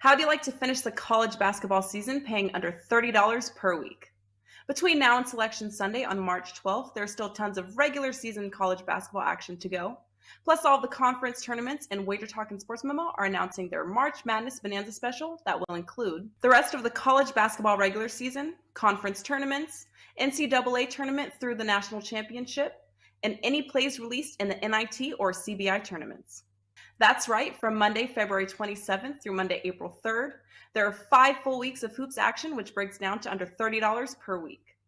How do you like to finish the college basketball season paying under $30 per week? Between now and Selection Sunday on March 12th, there's still tons of regular season college basketball action to go. Plus, all of the conference tournaments and WagerTalk and Sports Memo are announcing their March Madness Bonanza special that will include the rest of the college basketball regular season, conference tournaments, NCAA tournament through the national championship, and any plays released in the NIT or CBI tournaments. That's right, from Monday, February 27th through Monday, April 3rd, there are 5 full weeks of hoops action, which breaks down to under $30 per week.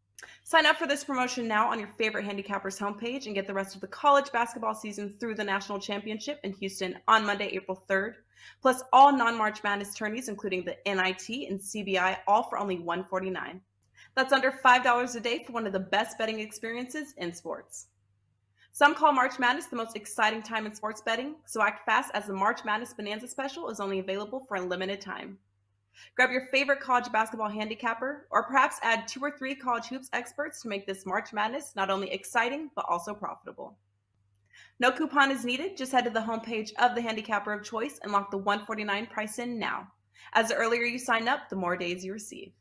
Sign up for this promotion now on your favorite handicappers homepage and get the rest of the college basketball season through the national championship in Houston on Monday, April 3rd, plus all non-March Madness tourneys, including the NIT and CBI, all for only $149. That's under $5 a day for one of the best betting experiences in sports. Some call March Madness the most exciting time in sports betting, so act fast as the March Madness Bonanza special is only available for a limited time. Grab your favorite college basketball handicapper, or perhaps add 2 or 3 college hoops experts to make this March Madness not only exciting, but also profitable. No coupon is needed, just head to the homepage of the handicapper of choice and lock the $149 price in now. As the earlier you sign up, the more days you receive.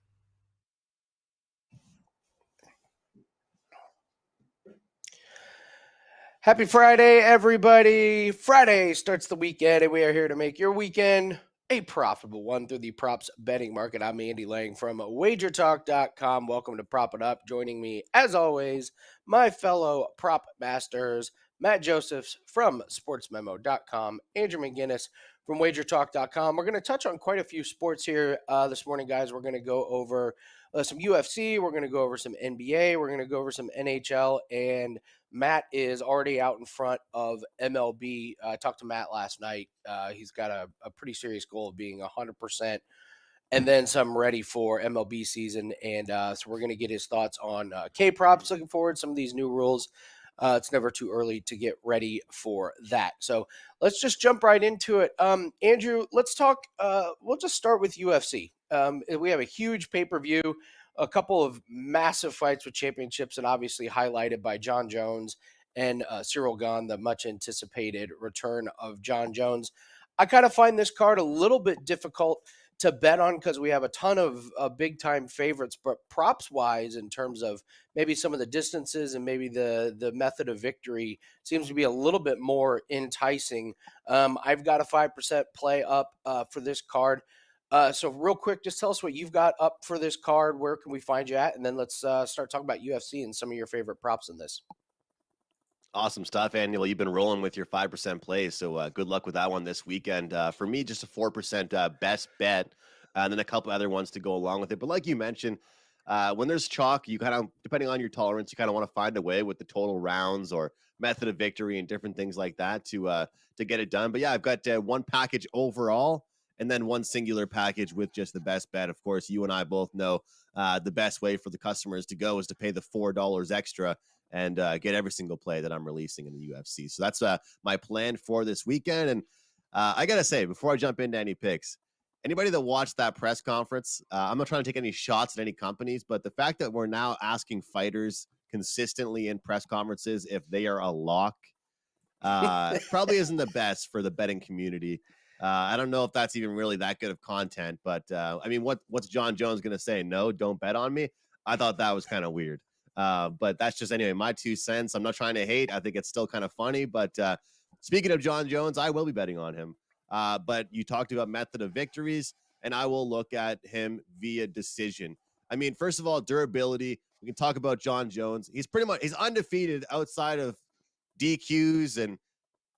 Happy Friday, everybody. Friday starts the weekend, and we are here to make your weekend a profitable one through the props betting market. I'm Andy Lang from WagerTalk.com. Welcome to Prop It Up. Joining me, as always, my fellow prop masters, Matt Josephs from SportsMemo.com, Andrew McGinnis from WagerTalk.com. We're going to touch on quite a few sports here this morning, guys. We're going to go over some UFC. We're going to go over some NBA. We're going to go over some NHL, and Matt is already out in front of MLB. I talked to Matt last night. He's got a pretty serious goal of being 100% and then some ready for MLB season. And so we're going to get his thoughts on K-props. Looking forward to some of these new rules. It's never too early to get ready for that. So let's just jump right into it. Andrew, let's talk. We'll just start with UFC. We have a huge pay-per-view, a couple of massive fights with championships, and obviously highlighted by Jon Jones and Cyril Gane, the much anticipated return of Jon Jones. I kind of find this card a little bit difficult to bet on because we have a ton of big time favorites, but props wise, in terms of maybe some of the distances and maybe the method of victory, seems to be a little bit more enticing. I've got a 5% play up for this card. So real quick, just tell us what you've got up for this card. Where can we find you at? And then let's start talking about UFC and some of your favorite props in this. Awesome stuff, Andy. Well, you've been rolling with your 5% plays, so good luck with that one this weekend. For me, just a 4% best bet, and then a couple other ones to go along with it. But like you mentioned, when there's chalk, you kind of, depending on your tolerance, you kind of want to find a way with the total rounds or method of victory and different things like that to get it done. But yeah, I've got one package overall, and then one singular package with just the best bet. Of course, you and I both know the best way for the customers to go is to pay the $4 extra and get every single play that I'm releasing in the UFC. So that's my plan for this weekend. And I got to say, before I jump into any picks, anybody that watched that press conference, I'm not trying to take any shots at any companies, but the fact that we're now asking fighters consistently in press conferences if they are a lock probably isn't the best for the betting community. I don't know if that's even really that good of content, but I mean, what's Jon Jones going to say? No, don't bet on me. I thought that was kind of weird. But that's just, anyway, my 2 cents. I'm not trying to hate. I think it's still kind of funny. But speaking of Jon Jones, I will be betting on him. But you talked about method of victories, and I will look at him via decision. I mean, first of all, durability. We can talk about Jon Jones. He's undefeated outside of DQs and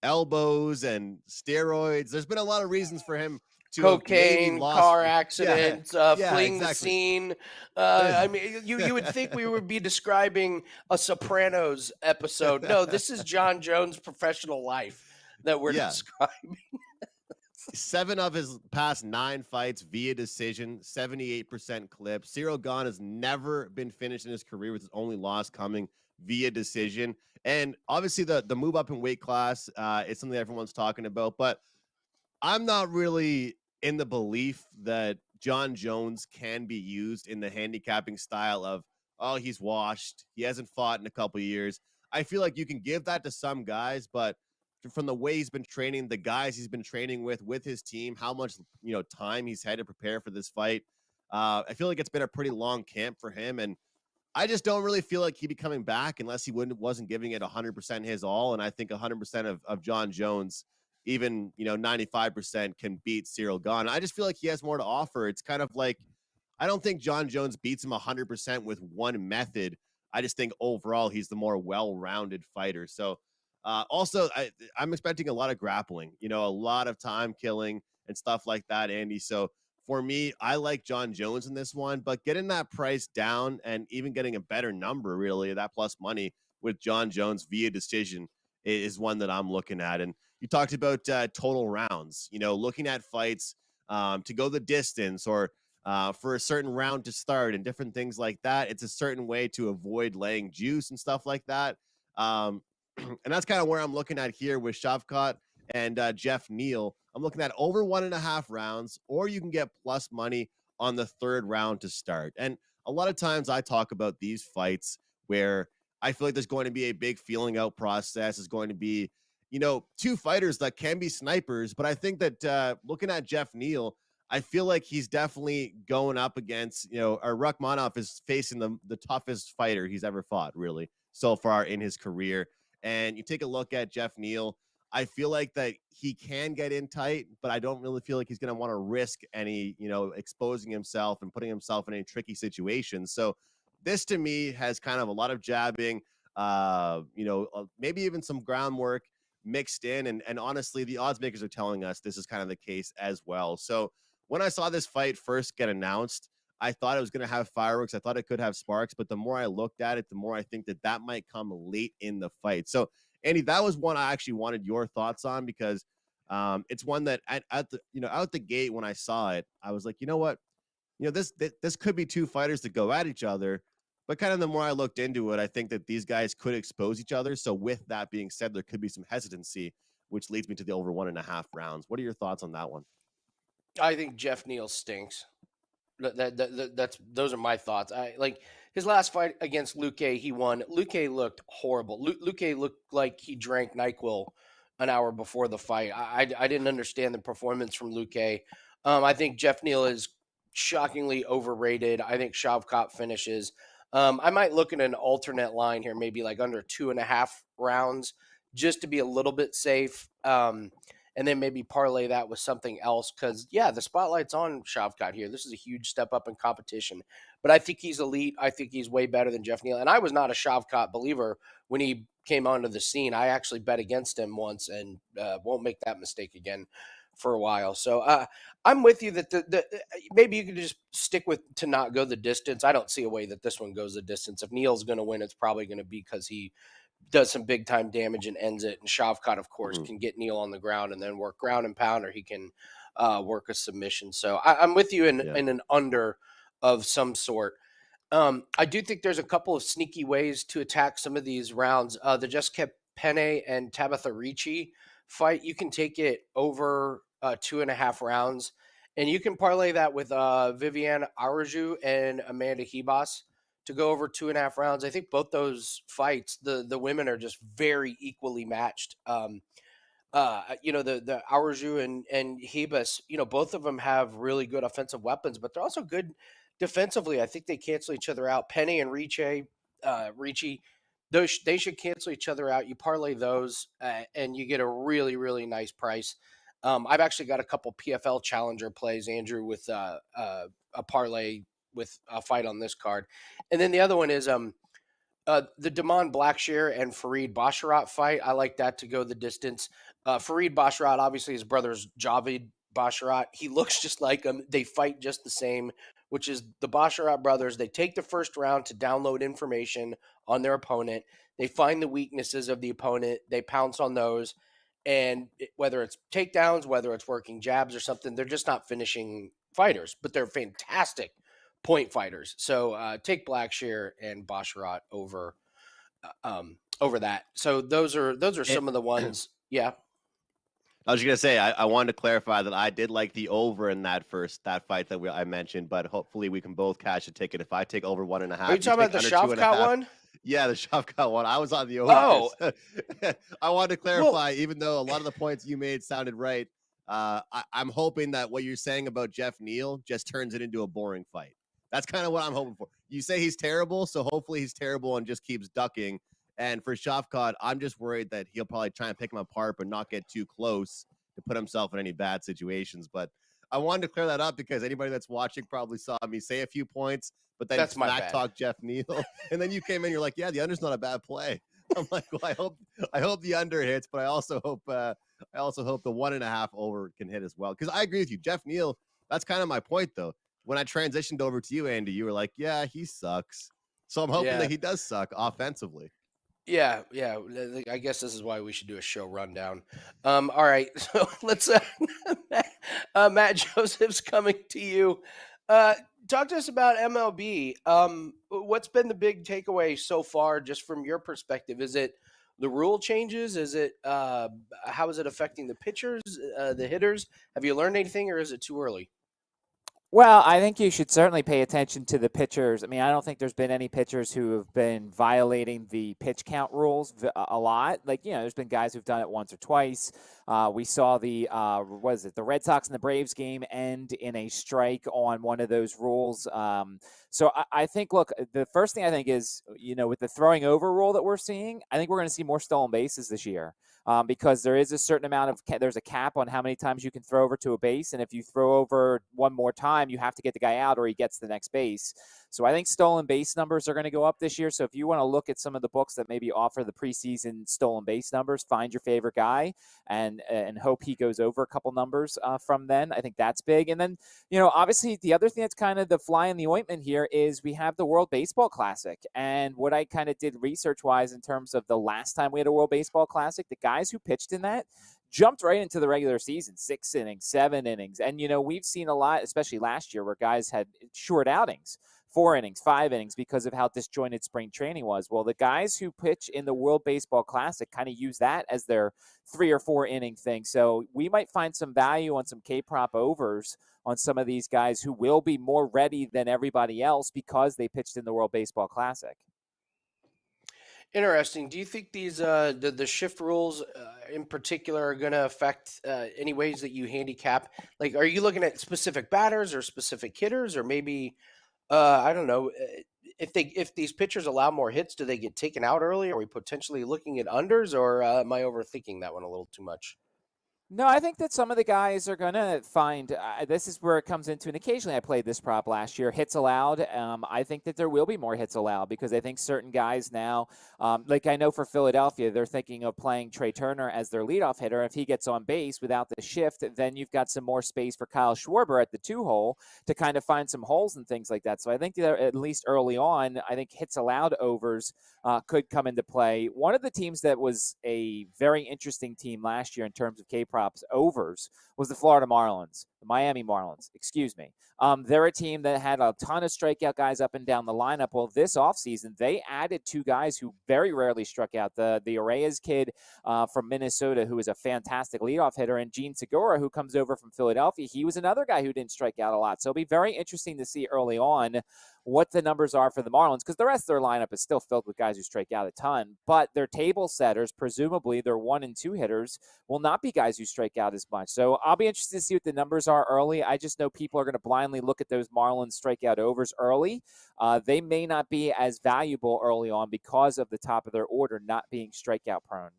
elbows and steroids. There's been a lot of reasons for him to cocaine, car accidents, fleeing exactly. the scene. I mean, you would think we would be describing a Sopranos episode. No, this is Jon Jones' professional life that we're describing. 7 of his past 9 fights via decision, 78% clip. Cyril Gane has never been finished in his career, with his only loss coming via decision. And obviously the move up in weight class is something everyone's talking about, but I'm not really in the belief that Jon Jones can be used in the handicapping style of, oh, he's washed, he hasn't fought in a couple of years. I feel like you can give that to some guys, but from the way he's been training, the guys he's been training with his team, how much time he's had to prepare for this fight. I feel like it's been a pretty long camp for him, and I just don't really feel like he'd be coming back unless he wasn't giving it 100% his all. And I think 100% of John Jones, even 95%, can beat Cyril Gane. I just feel like he has more to offer. It's kind of like, I don't think John Jones beats him 100% with one method. I just think overall he's the more well-rounded fighter. So also, I'm expecting a lot of grappling, a lot of time killing and stuff like that, Andy. So for me, I like John Jones in this one, but getting that price down and even getting a better number, really, that plus money with John Jones via decision is one that I'm looking at. And you talked about total rounds, looking at fights to go the distance or for a certain round to start and different things like that. It's a certain way to avoid laying juice and stuff like that. And that's kind of where I'm looking at here with Shavkat and Jeff Neal. I'm looking at over 1.5 rounds, or you can get plus money on the third round to start. And a lot of times I talk about these fights where I feel like there's going to be a big feeling out process. Is going to be, two fighters that can be snipers. But I think that looking at Jeff Neal, I feel like he's definitely going up against, Rachmanov is facing the toughest fighter he's ever fought, really, so far in his career. And you take a look at Jeff Neal, I feel like that he can get in tight, but I don't really feel like he's going to want to risk any, exposing himself and putting himself in any tricky situations. So this to me has kind of a lot of jabbing, maybe even some groundwork mixed in. And honestly, the odds makers are telling us this is kind of the case as well. So when I saw this fight first get announced, I thought it was going to have fireworks. I thought it could have sparks, but the more I looked at it, the more I think that might come late in the fight. So Andy, that was one I actually wanted your thoughts on because it's one that at the out the gate when I saw it, I was like, you know what, this could be two fighters that go at each other. But kind of the more I looked into it, I think that these guys could expose each other. So with that being said, there could be some hesitancy, which leads me to the over 1.5 rounds. What are your thoughts on that one? I think Jeff Neal stinks. Those are my thoughts. I like his last fight against Luque. He won. Luque looked horrible. Luque looked like he drank NyQuil an hour before the fight. I didn't understand the performance from Luque. I think Jeff Neal is shockingly overrated. I think Shavkat finishes. I might look at an alternate line here, maybe like under 2.5 rounds, just to be a little bit safe. And then maybe parlay that with something else because, yeah, the spotlight's on Shavkat here. This is a huge step up in competition. But I think he's elite. I think he's way better than Jeff Neal. And I was not a Shavkat believer when he came onto the scene. I actually bet against him once and won't make that mistake again for a while. So I'm with you that maybe you can just stick with to not go the distance. I don't see a way that this one goes the distance. If Neal's going to win, it's probably going to be because he does some big time damage and ends it. And Shavkat, of course, can get Neal on the ground and then work ground and pound, or he can work a submission. So I'm with you in an under of some sort. I do think there's a couple of sneaky ways to attack some of these rounds. The Jessica Penne and Tabitha Ricci fight, you can take it over 2.5 rounds, and you can parlay that with Viviane Araujo and Amanda Ribas to go over 2.5 rounds. I think both those fights, the women are just very equally matched. The Araujo and Ribas, both of them have really good offensive weapons, but they're also good defensively. I think they cancel each other out. Penne and Ricci, they should cancel each other out. You parlay those, and you get a really, really nice price. I've actually got a couple PFL Challenger plays, Andrew, with a parlay with a fight on this card. And then the other one is the Damon Blackshear and Fareed Basharat fight. I like that to go the distance. Fareed Basharat, obviously his brother's Javid Basharat. He looks just like him. They fight just the same, which is the Basharat brothers. They take the first round to download information on their opponent. They find the weaknesses of the opponent. They pounce on those. And whether it's takedowns, whether it's working jabs or something, they're just not finishing fighters, but they're fantastic point fighters. So take Blackshear and Basharat over that. So those are some of the ones. Yeah. I was just gonna say I wanted to clarify that I did like the over in that fight that I mentioned, but hopefully we can both cash a ticket. If I take over 1.5, are you talking about the Shavkat one? Yeah, the Shavkat one. I was on the Oh, overs. I wanted to well, clarify, even though a lot of the points you made sounded right. I'm hoping that what you're saying about Jeff Neal just turns it into a boring fight. That's kind of what I'm hoping for. You say he's terrible, so hopefully he's terrible and just keeps ducking. And for Shavkat, I'm just worried that he'll probably try and pick him apart, but not get too close to put himself in any bad situations. But I wanted to clear that up because anybody that's watching probably saw me say a few points, but then that's my smack bad. talk Jeff Neal, and then you came in, you're like, yeah, the under's not a bad play. I'm like, well, I hope the under hits, but I also hope the 1.5 over can hit as well. Because I agree with you, Jeff Neal. That's kind of my point, though. When I transitioned over to you, Andy, you were like, yeah, he sucks. So I'm hoping Yeah. that he does suck offensively. Yeah, yeah. I guess this is why we should do a show rundown. All right, so let's. Matt Joseph's coming to you. Talk to us about MLB. What's been the big takeaway so far, just from your perspective? Is it the rule changes? Is it how is it affecting the pitchers, the hitters? Have you learned anything, or is it too early? Well, I think you should certainly pay attention to the pitchers. I mean, I don't think there's been any pitchers who have been violating the pitch count rules a lot. Like, there's been guys who've done it once or twice. We saw the Red Sox and the Braves game end in a strike on one of those rules. So I think, look, the first thing I think is, with the throwing over rule that we're seeing, I think we're going to see more stolen bases this year. Because there is a certain amount of there's a cap on how many times you can throw over to a base, and if you throw over one more time, you have to get the guy out or he gets the next base. So I think stolen base numbers are going to go up this year. So if you want to look at some of the books that maybe offer the preseason stolen base numbers, find your favorite guy and hope he goes over a couple numbers from then. I think that's big. And then obviously the other thing that's kind of the fly in the ointment here is we have the World Baseball Classic, and what I kind of did research wise in terms of the last time we had a World Baseball Classic, the guys who pitched in that jumped right into the regular season, 6 innings, 7 innings. And, we've seen a lot, especially last year, where guys had short outings, 4 innings, 5 innings, because of how disjointed spring training was. Well, the guys who pitch in the World Baseball Classic kind of use that as their 3 or 4 inning thing. So we might find some value on some K-prop overs on some of these guys who will be more ready than everybody else because they pitched in the World Baseball Classic. Interesting. Do you think these the shift rules in particular are going to affect any ways that you handicap? Like, are you looking at specific batters or specific hitters, or maybe I don't know if these pitchers allow more hits, do they get taken out early? Are we potentially looking at unders, or am I overthinking that one a little too much? No, I think that some of the guys are going to find this is where it comes into, and occasionally I played this prop last year, hits allowed. I think that there will be more hits allowed because I think certain guys now, like I know for Philadelphia, they're thinking of playing Trey Turner as their leadoff hitter. If he gets on base without the shift, then you've got some more space for Kyle Schwarber at the 2-hole to kind of find some holes and things like that. So I think that at least early on, I think hits allowed overs could come into play. One of the teams that was a very interesting team last year in terms of K-props overs was the Florida Marlins, the Miami Marlins, excuse me. They're a team that had a ton of strikeout guys up and down the lineup. Well, this offseason, they added 2 guys who very rarely struck out. The Arraez kid from Minnesota, who is a fantastic leadoff hitter, and Gene Segura, who comes over from Philadelphia. He was another guy who didn't strike out a lot. So it'll be very interesting to see early on what the numbers are for the Marlins, because the rest of their lineup is still filled with guys who strike out a ton. But their table setters, presumably their 1 and 2 hitters, will not be guys who strike out as much. So I'll be interested to see what the numbers are early. I just know people are going to blindly look at those Marlins strikeout overs early. They may not be as valuable early on because of the top of their order not being strikeout prone.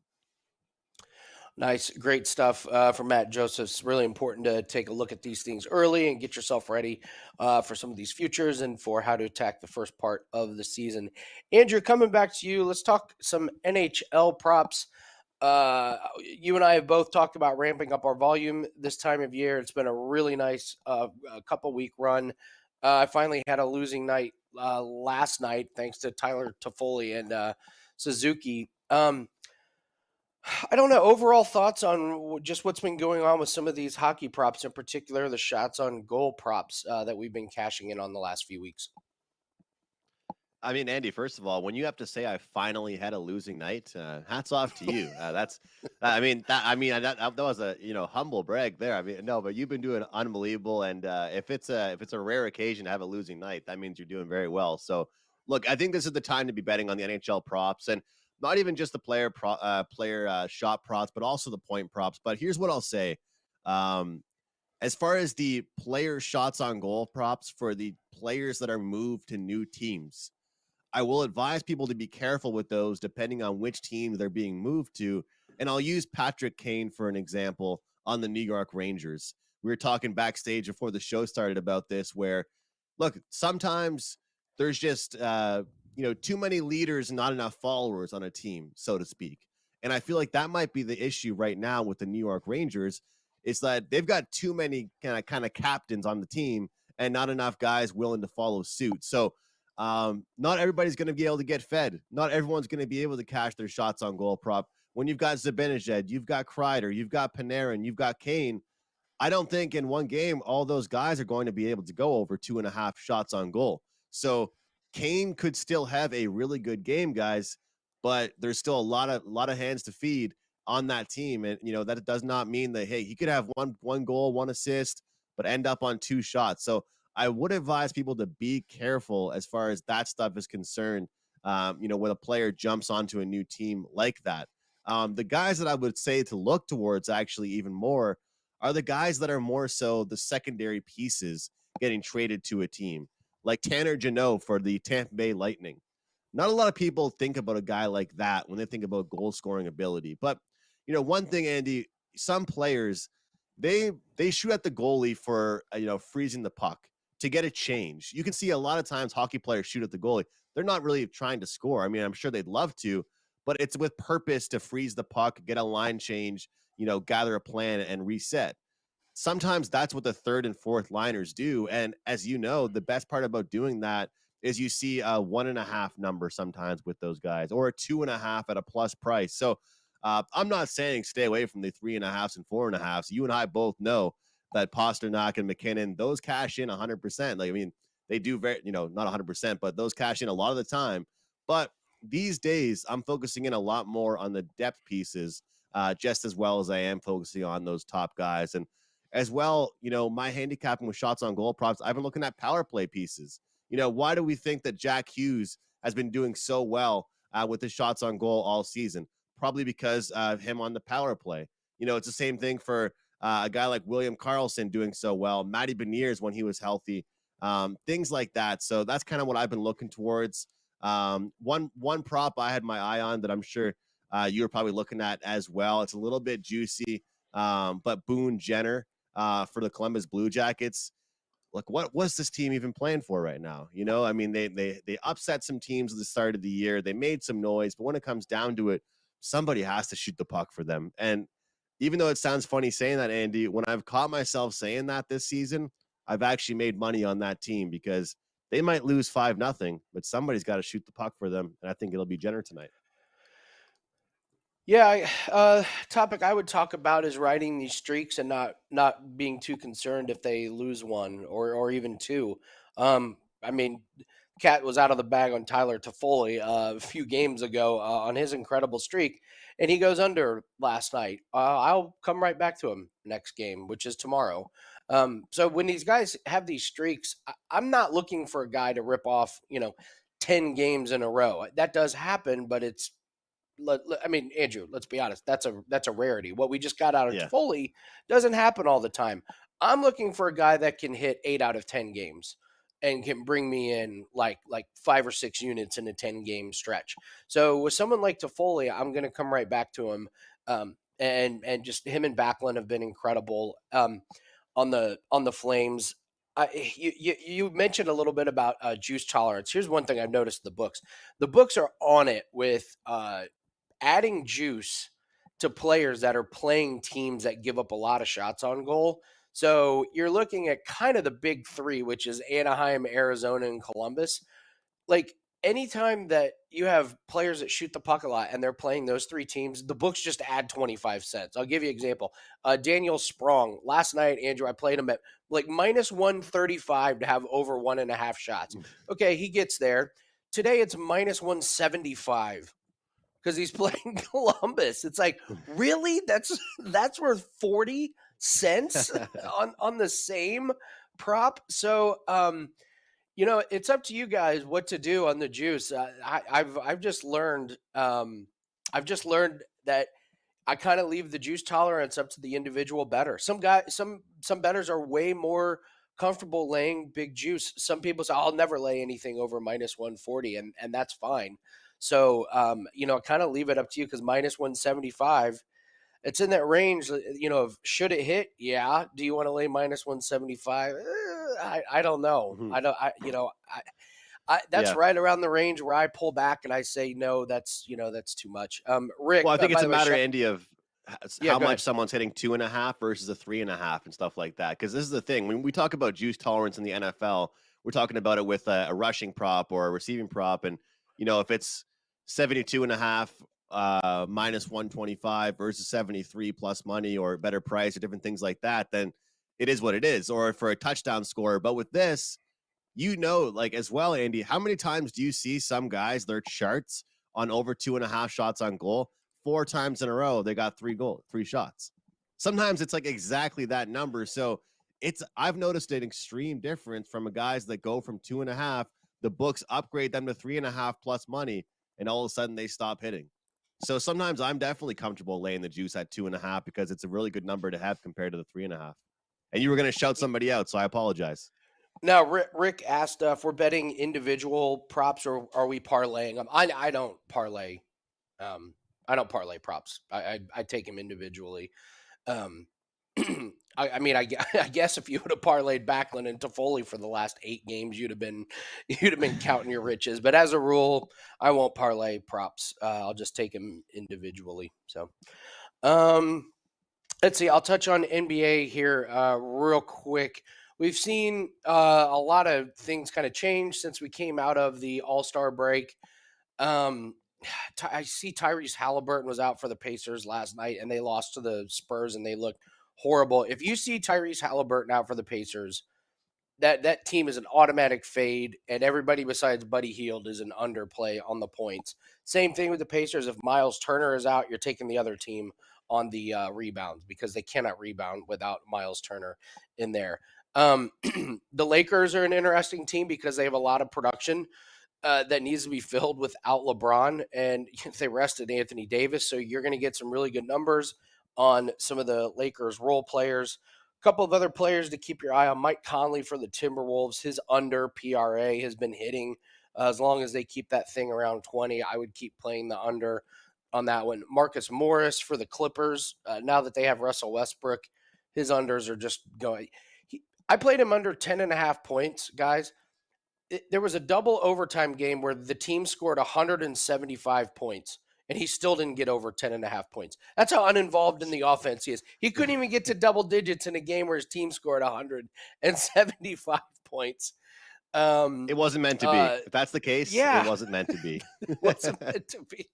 Nice, great stuff from Matt Joseph. It's really important to take a look at these things early and get yourself ready for some of these futures and for how to attack the first part of the season. Andrew, coming back to you, let's talk some NHL props. You and I have both talked about ramping up our volume this time of year. It's been a really nice couple week run. I finally had a losing night last night, thanks to Tyler Toffoli and Suzuki. I don't know. Overall thoughts on just what's been going on with some of these hockey props, in particular the shots on goal props that we've been cashing in on the last few weeks. I mean, Andy, first of all, when you have to say I finally had a losing night, hats off to you. That was a humble brag there. I mean, no, but you've been doing unbelievable, and if it's a rare occasion to have a losing night, that means you're doing very well. So look, I think this is the time to be betting on the NHL props, and not even just the player shot props, but also the point props. But here's what I'll say. As far as the player shots on goal props for the players that are moved to new teams, I will advise people to be careful with those depending on which team they're being moved to. And I'll use Patrick Kane for an example on the New York Rangers. We were talking backstage before the show started about this, where, look, sometimes there's just, too many leaders and not enough followers on a team, so to speak. And I feel like that might be the issue right now with the New York Rangers, is that they've got too many kind of captains on the team and not enough guys willing to follow suit. So, not everybody's going to be able to get fed. Not everyone's going to be able to cash their shots on goal prop. When you've got Zibanejad, you've got Kreider, you've got Panarin, you've got Kane, I don't think in one game all those guys are going to be able to go over 2.5 shots on goal. So Kane could still have a really good game, guys, but there's still a lot of hands to feed on that team. And that does not mean that, hey, he could have one goal, 1 assist, but end up on 2 shots. So I would advise people to be careful as far as that stuff is concerned. When a player jumps onto a new team like that. The guys that I would say to look towards actually even more are the guys that are more so the secondary pieces getting traded to a team, like Tanner Jeannot for the Tampa Bay Lightning. Not a lot of people think about a guy like that when they think about goal scoring ability. But, one thing, Andy, some players, they shoot at the goalie for, freezing the puck to get a change. You can see a lot of times hockey players shoot at the goalie. They're not really trying to score. I mean, I'm sure they'd love to, but it's with purpose to freeze the puck, get a line change, gather a plan and reset. Sometimes that's what the third and fourth liners do. And as you know, the best part about doing that is you see a 1.5 number sometimes with those guys, or a 2.5 at a plus price. So I'm not saying stay away from the 3.5s and 4.5s. You and I both know that Pasternak and McKinnon, those cash in 100%. Like, I mean, they do very, not 100%, but those cash in a lot of the time. But these days, I'm focusing in a lot more on the depth pieces, just as well as I am focusing on those top guys. And as well, my handicapping with shots on goal props, I've been looking at power play pieces. Why do we think that Jack Hughes has been doing so well with his shots on goal all season? Probably because of him on the power play. It's the same thing for a guy like William Karlsson doing so well, Matty Beniers when he was healthy, things like that. So that's kind of what I've been looking towards. One prop I had my eye on that I'm sure you were probably looking at as well. It's a little bit juicy, but Boone Jenner for the Columbus Blue Jackets. Look, what's this team even playing for right now? I mean, they upset some teams at the start of the year. They made some noise, but when it comes down to it, somebody has to shoot the puck for them. And even though it sounds funny saying that, Andy, when I've caught myself saying that this season, I've actually made money on that team because they might lose 5-0, but somebody's got to shoot the puck for them. And I think it'll be Jenner tonight. Yeah, topic I would talk about is riding these streaks and not being too concerned if they lose 1 or even 2. I mean, Cat was out of the bag on Tyler Toffoli a few games ago on his incredible streak, and he goes under last night. I'll come right back to him next game, which is tomorrow. So when these guys have these streaks, I'm not looking for a guy to rip off, 10 games in a row. That does happen, but it's, I mean, Andrew, let's be honest. That's a rarity. What we just got out of Toffoli doesn't happen all the time. I'm looking for a guy that can hit 8 out of 10 games and can bring me in like 5 or 6 units in a 10-game stretch. So with someone like Toffoli, I'm going to come right back to him. And just him and Backlund have been incredible on the Flames. You mentioned a little bit about juice tolerance. Here's one thing I've noticed in the books. The books are on it with adding juice to players that are playing teams that give up a lot of shots on goal. So you're looking at kind of the big 3, which is Anaheim, Arizona, and Columbus. Like anytime that you have players that shoot the puck a lot and they're playing those 3 teams, the books just add 25 cents. I'll give you an example. Daniel Sprong. Last night, Andrew, I played him at like minus 135 to have over 1.5 shots. Okay, he gets there. Today it's minus 175 because he's playing Columbus. It's like, really? That's worth 40 cents on the same prop. So It's up to you guys what to do on the juice. I've just learned that I kind of leave the juice tolerance up to the individual bettor. Some bettors are way more comfortable laying big juice. Some people say I'll never lay anything over minus 140, and that's fine. So I kind of leave it up to you because minus 175, it's in that range. Of should it hit? Yeah. Do you want to lay minus 175? I don't know. Mhm. That's Yeah. right around the range where I pull back and I say no. That's too much. Rick, Well, I think by it's a the way, matter, Andy, of yeah, how go much ahead. someone's hitting 2.5 versus a 3.5 and stuff like that. Because this is the thing. When we talk about juice tolerance in the NFL, we're talking about it with a rushing prop or a receiving prop. And, if it's 72.5 minus 125 versus 73 plus money or better price or different things like that, then it is what it is. Or for a touchdown scorer. But with this, like as well, Andy, how many times do you see some guys, their charts on over 2.5 shots on goal? 4 times in a row, they got 3 shots. Sometimes it's like exactly that number. So I've noticed an extreme difference from guys that go from 2.5, the books upgrade them to 3.5 plus money, and all of a sudden they stop hitting. So sometimes I'm definitely comfortable laying the juice at 2.5 because it's a really good number to have compared to the 3.5. And you were going to shout somebody out, so I apologize. Now, Rick asked if we're betting individual props or are we parlaying them. I don't parlay. I don't parlay props. I take them individually. Um, I guess if you would have parlayed Backlund and Toffoli for the last 8 games, you'd have been counting your riches. But as a rule, I won't parlay props. I'll just take them individually. So, let's see. I'll touch on NBA here real quick. We've seen a lot of things kind of change since we came out of the All-Star break. I see Tyrese Halliburton was out for the Pacers last night, and they lost to the Spurs, and they looked horrible. If you see Tyrese Halliburton out for the Pacers, that team is an automatic fade, and everybody besides Buddy Hield is an underplay on the points. Same thing with the Pacers. If Miles Turner is out, you're taking the other team on the rebounds because they cannot rebound without Miles Turner in there. The Lakers are an interesting team because they have a lot of production that needs to be filled without LeBron, and they rested Anthony Davis, so you're going to get some really good numbers on some of the Lakers role players. A couple of other players to keep your eye on: Mike Conley for the Timberwolves. His under PRA has been hitting. As long as they keep that thing around 20, I would keep playing the under on that one. Marcus Morris for the Clippers. Now that they have Russell Westbrook, his unders are just going. I played him under 10.5 points, guys. There was a double overtime game where the team scored 175 points and he still didn't get over 10.5 points. That's how uninvolved in the offense he is. He couldn't even get to double digits in a game where his team scored 175 points. It wasn't meant to be. If that's the case, yeah. It wasn't meant to be. It wasn't meant to be.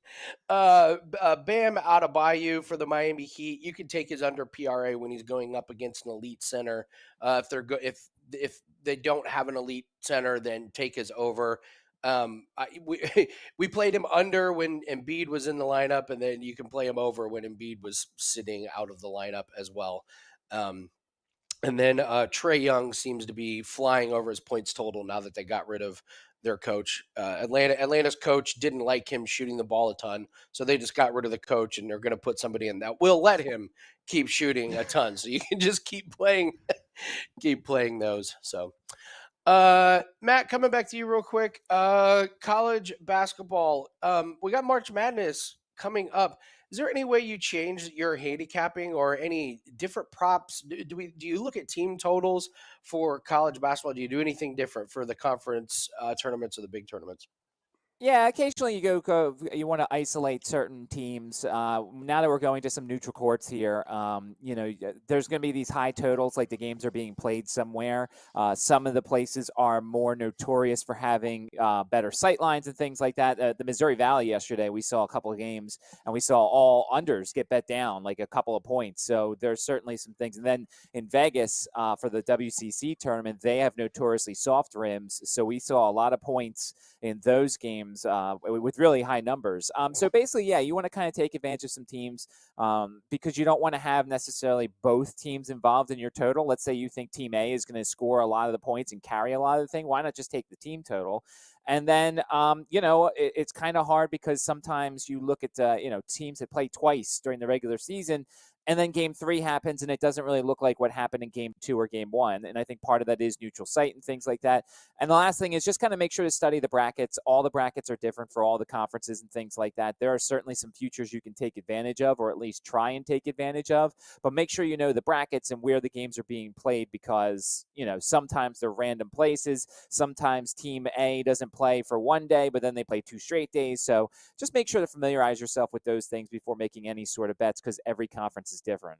Bam Adebayo for the Miami Heat. You can take his under PRA when he's going up against an elite center. If they don't have an elite center, then take his over. We played him under when Embiid was in the lineup, and then you can play him over when Embiid was sitting out of the lineup as well. And then Trae Young seems to be flying over his points total now that they got rid of their coach. Atlanta's coach didn't like him shooting the ball a ton, so they just got rid of the coach, and they're going to put somebody in that will let him keep shooting a ton. So you can just keep playing those. So, Matt, coming back to you real quick. College basketball. We got March Madness coming up. Is there any way you change your handicapping or any different props? Do you look at team totals for college basketball? Do you do anything different for the conference tournaments or the big tournaments? Yeah, occasionally you want to isolate certain teams. Now that we're going to some neutral courts here, there's going to be these high totals, like the games are being played somewhere. Some of the places are more notorious for having better sight lines and things like that. The Missouri Valley yesterday, we saw a couple of games, and we saw all unders get bet down, like a couple of points. So there's certainly some things. And then in Vegas for the WCC tournament, they have notoriously soft rims. So we saw a lot of points in those games games with really high numbers. So basically, yeah, you want to kind of take advantage of some teams because you don't want to have necessarily both teams involved in your total. Let's say you think Team A is going to score a lot of the points and carry a lot of the thing. Why not just take the team total? And then, it's kind of hard because sometimes you look at, teams that play twice during the regular season, and then game 3 happens and it doesn't really look like what happened in game 2 or game 1. And I think part of that is neutral site and things like that. And the last thing is just kind of make sure to study the brackets. All the brackets are different for all the conferences and things like that. There are certainly some futures you can take advantage of, or at least try and take advantage of, but make sure you know the brackets and where the games are being played because, sometimes they're random places. Sometimes team A doesn't play for one day, but then they play 2 straight days. So just make sure to familiarize yourself with those things before making any sort of bets because every conference is different.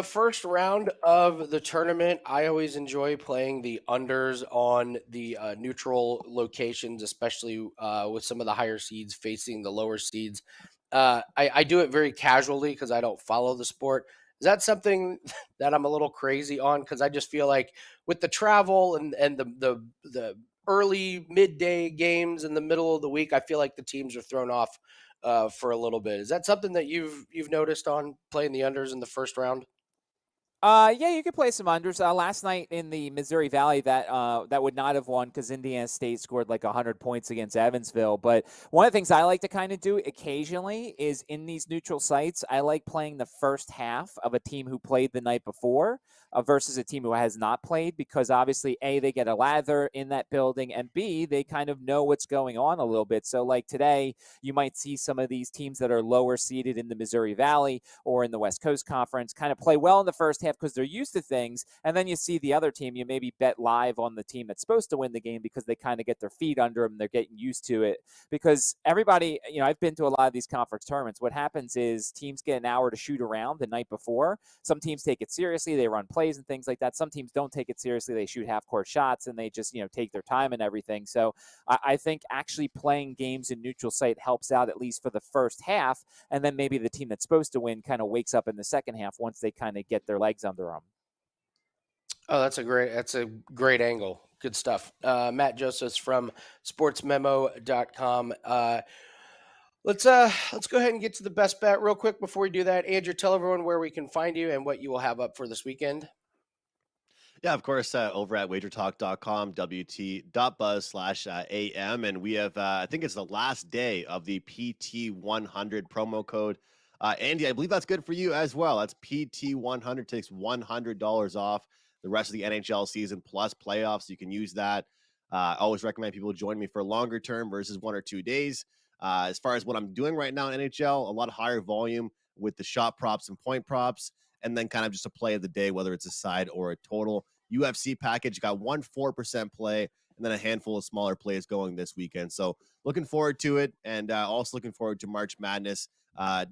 First round of the tournament, I always enjoy playing the unders on the neutral locations, especially with some of the higher seeds facing the lower seeds. I do it very casually because I don't follow the sport. Is that something that I'm a little crazy on? Because I just feel like with the travel and the early midday games in the middle of the week, I feel like the teams are thrown off for a little bit. Is that something that you've noticed on playing the unders in the first round? Yeah, you could play some unders. Last night in the Missouri Valley, that would not have won because Indiana State scored like 100 points against Evansville. But one of the things I like to kind of do occasionally is in these neutral sites, I like playing the first half of a team who played the night before versus a team who has not played because obviously, A, they get a lather in that building, and B, they kind of know what's going on a little bit. So like today, you might see some of these teams that are lower seeded in the Missouri Valley or in the West Coast Conference kind of play well in the first half because they're used to things. And then you see the other team, you maybe bet live on the team that's supposed to win the game because they kind of get their feet under them. They're getting used to it because everybody, I've been to a lot of these conference tournaments. What happens is teams get an hour to shoot around the night before. Some teams take it seriously. They run plays and things like that. Some teams don't take it seriously. They shoot half court shots and they just, take their time and everything. So I think actually playing games in neutral site helps out at least for the first half. And then maybe the team that's supposed to win kind of wakes up in the second half once they kind of get their legs under them. Oh, that's a great angle. Good stuff. Matt Josephs from sportsmemo.com. Let's go ahead and get to the best bet real quick before we do that. Andrew, tell everyone where we can find you and what you will have up for this weekend. Yeah, of course, over at wagertalk.com, wt.buzz/AM. And we have, I think it's the last day of the PT100 promo code. Andy, I believe that's good for you as well. That's PT100, takes $100 off the rest of the NHL season plus playoffs. You can use that. I always recommend people join me for a longer term versus 1 or 2 days. As far as what I'm doing right now in NHL, a lot higher volume with the shot props and point props, and then kind of just a play of the day, whether it's a side or a total. UFC package got 4% play, and then a handful of smaller plays going this weekend. So looking forward to it, and also looking forward to March Madness.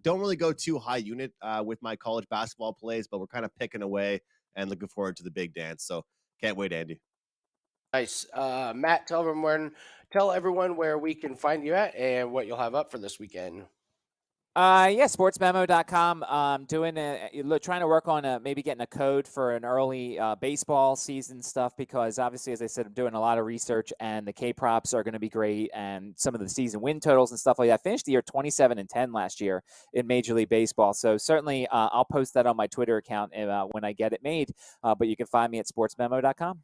Don't really go too high unit with my college basketball plays, but we're kind of picking away and looking forward to the big dance. So can't wait, Andy. Nice. Matt, tell everyone where we can find you at and what you'll have up for this weekend. Sportsmemo.com. Trying to work on maybe getting a code for an early baseball season stuff because obviously, as I said, I'm doing a lot of research and the K props are going to be great and some of the season win totals and stuff like that. I finished the year 27-10 last year in Major League Baseball. So certainly I'll post that on my Twitter account when I get it made. But you can find me at sportsmemo.com.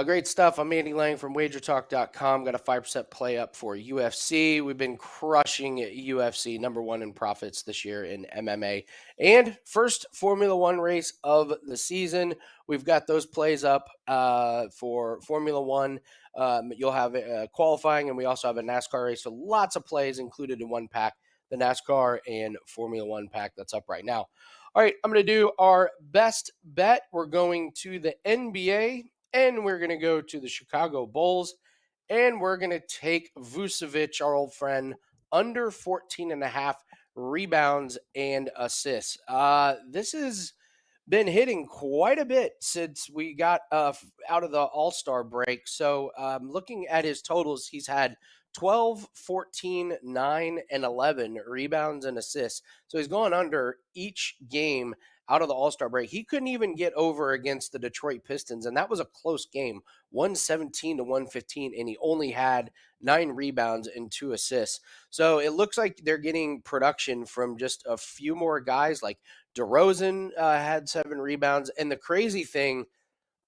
Great stuff. I'm Andy Lang from WagerTalk.com. Got a 5% play up for UFC. We've been crushing UFC, #1 in profits this year in MMA. And first Formula One race of the season. We've got those plays up for Formula One. You'll have qualifying, and we also have a NASCAR race. So lots of plays included in one pack, the NASCAR and Formula One pack that's up right now. All right, I'm going to do our best bet. We're going to the NBA. And we're going to go to the Chicago Bulls, and we're going to take Vucevic, our old friend, under 14.5 rebounds and assists. This has been hitting quite a bit since we got out of the All-Star break. So looking at his totals, he's had 12, 14, 9, and 11 rebounds and assists. So he's gone under each game out of the All-Star break. He couldn't even get over against the Detroit Pistons, and that was a close game, 117 to 115, and he only had 9 rebounds and 2 assists. So it looks like they're getting production from just a few more guys. Like DeRozan had 7 rebounds, and the crazy thing,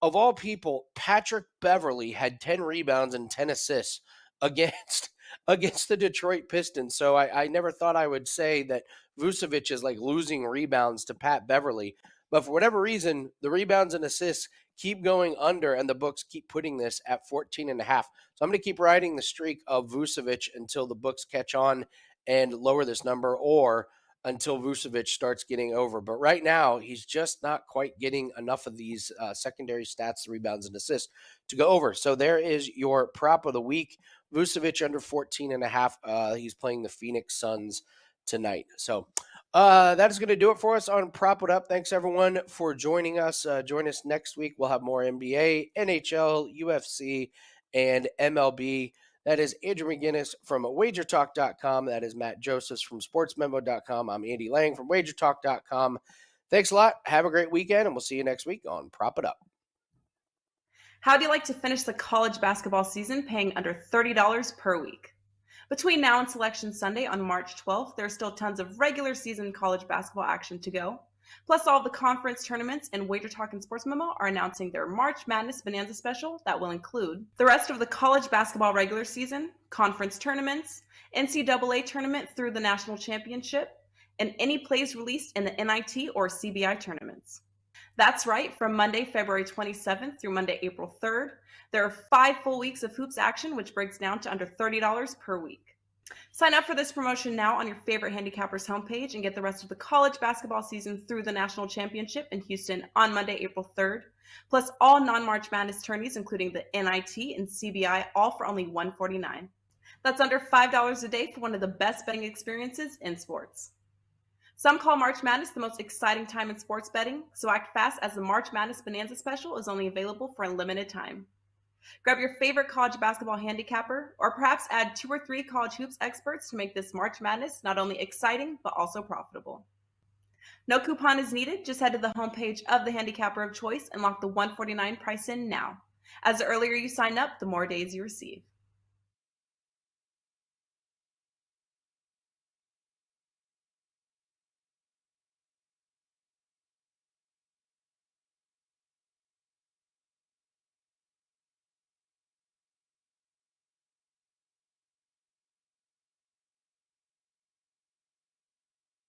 of all people, Patrick Beverley had 10 rebounds and 10 assists against against the Detroit Pistons. So I never thought I would say that Vucevic is like losing rebounds to Pat Beverley. But for whatever reason, the rebounds and assists keep going under, and the books keep putting this at 14 and a half. So I'm going to keep riding the streak of Vucevic until the books catch on and lower this number, or until Vucevic starts getting over. But right now, he's just not quite getting enough of these secondary stats, the rebounds and assists, to go over. So there is your prop of the week. Vucevic under 14 and a half. He's playing the Phoenix Suns tonight. So that is going to do it for us on Prop It Up. Thanks, everyone, for joining us. Join us next week. We'll have more NBA, NHL, UFC, and MLB. That is Andrew McGinnis from WagerTalk.com. That is Matt Josephs from SportsMemo.com. I'm Andy Lang from WagerTalk.com. Thanks a lot. Have a great weekend, and we'll see you next week on Prop It Up. How do you like to finish the college basketball season paying under $30 per week? Between now and Selection Sunday on March 12th, there are still tons of regular season college basketball action to go. Plus, all of the conference tournaments and WagerTalk and Sports Memo are announcing their March Madness Bonanza special that will include the rest of the college basketball regular season, conference tournaments, NCAA tournament through the national championship, and any plays released in the NIT or CBI tournaments. That's right, from Monday, February 27th through Monday, April 3rd, there are 5 full weeks of hoops action, which breaks down to under $30 per week. Sign up for this promotion now on your favorite handicapper's homepage and get the rest of the college basketball season through the national championship in Houston on Monday, April 3rd, plus all non-March Madness tourneys, including the NIT and CBI, all for only $149. That's under $5 a day for one of the best betting experiences in sports. Some call March Madness the most exciting time in sports betting, so act fast as the March Madness Bonanza special is only available for a limited time. Grab your favorite college basketball handicapper, or perhaps add 2 or 3 college hoops experts to make this March Madness not only exciting, but also profitable. No coupon is needed. Just head to the homepage of the handicapper of choice and lock the $149 price in now. As the earlier you sign up, the more days you receive.